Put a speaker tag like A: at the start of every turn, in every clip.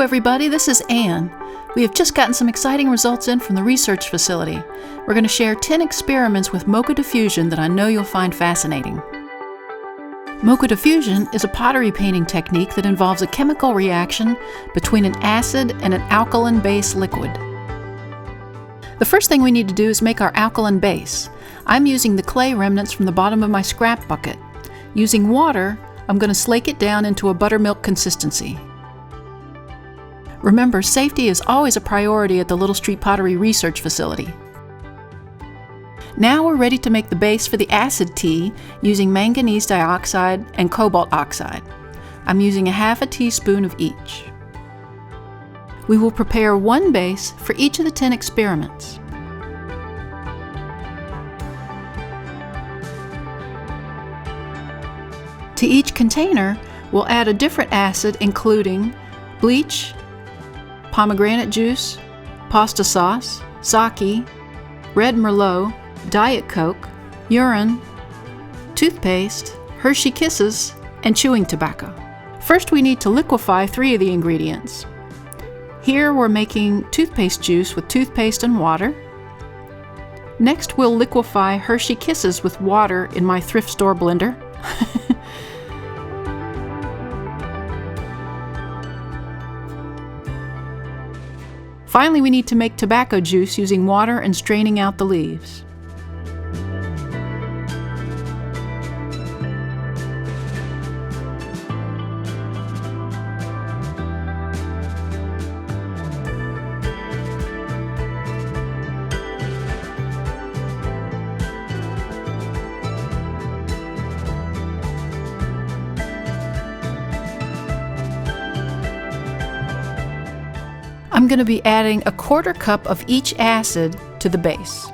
A: everybody, this is Anne. We have just gotten some exciting results in from the research facility. We're going to share 10 experiments with Mocha Diffusion that I know you'll find fascinating. Mocha Diffusion is a pottery painting technique that involves a chemical reaction between an acid and an alkaline base liquid. The first thing we need to do is make our alkaline base. I'm using the clay remnants from the bottom of my scrap bucket. Using water, I'm going to slake it down into a buttermilk consistency. Remember, safety is always a priority at the Little Street Pottery Research Facility. Now we're ready to make the base for the acid tea using manganese dioxide and cobalt oxide. I'm using a half a teaspoon of each. We will prepare one base for each of the 10 experiments. To each container, we'll add a different acid including bleach, pomegranate juice, pasta sauce, sake, red Merlot, Diet Coke, urine, toothpaste, Hershey Kisses, and chewing tobacco. First, we need to liquefy 3 of the ingredients. Here we're making toothpaste juice with toothpaste and water. Next, we'll liquefy Hershey Kisses with water in my thrift store blender. Finally, we need to make tobacco juice using water and straining out the leaves. I'm going to be adding a 1/4 cup of each acid to the base.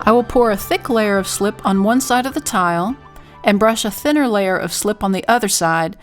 A: I will pour a thick layer of slip on one side of the tile and brush a thinner layer of slip on the other side.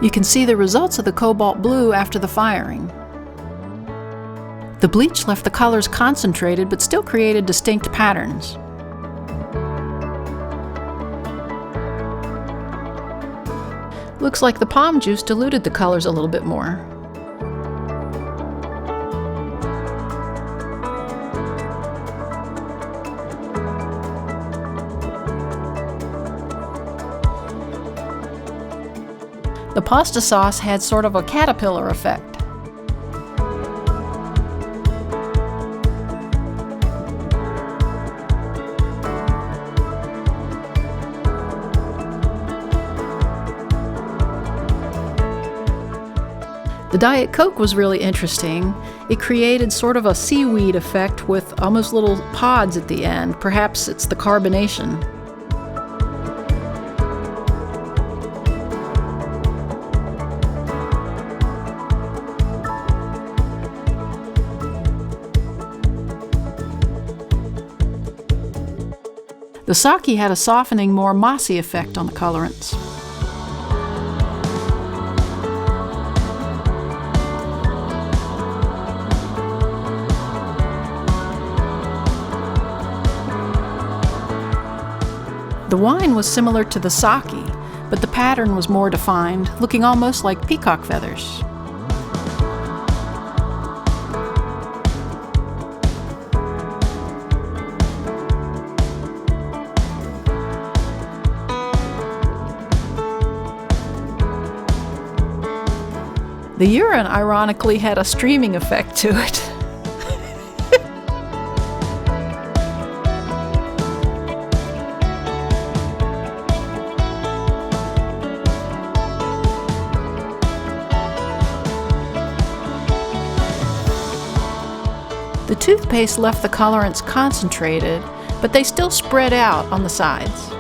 A: You can see the results of the cobalt blue after the firing. The bleach left the colors concentrated but still created distinct patterns. Looks like the palm juice diluted the colors a little bit more. The pasta sauce had sort of a caterpillar effect. The Diet Coke was really interesting. It created sort of a seaweed effect with almost little pods at the end. Perhaps it's the carbonation. The sake had a softening, more mossy effect on the colorants. The wine was similar to the sake, but the pattern was more defined, looking almost like peacock feathers. The urine, ironically, had a streaming effect to it. The toothpaste left the colorants concentrated, but they still spread out on the sides.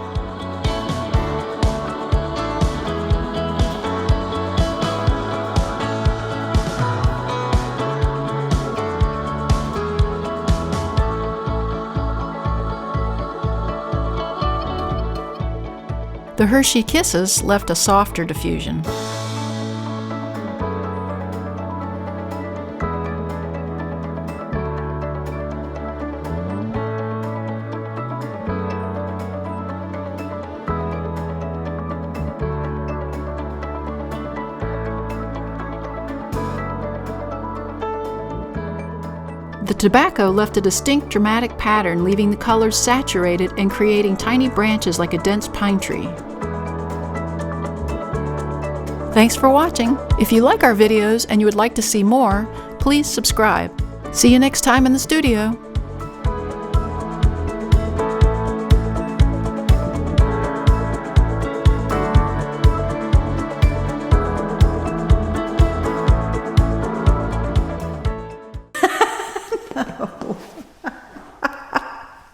A: The Hershey Kisses left a softer diffusion. The tobacco left a distinct dramatic pattern, leaving the colors saturated and creating tiny branches like a dense pine tree. Thanks for watching. If you like our videos and you would like to see more, please subscribe. See you next time in the studio. No.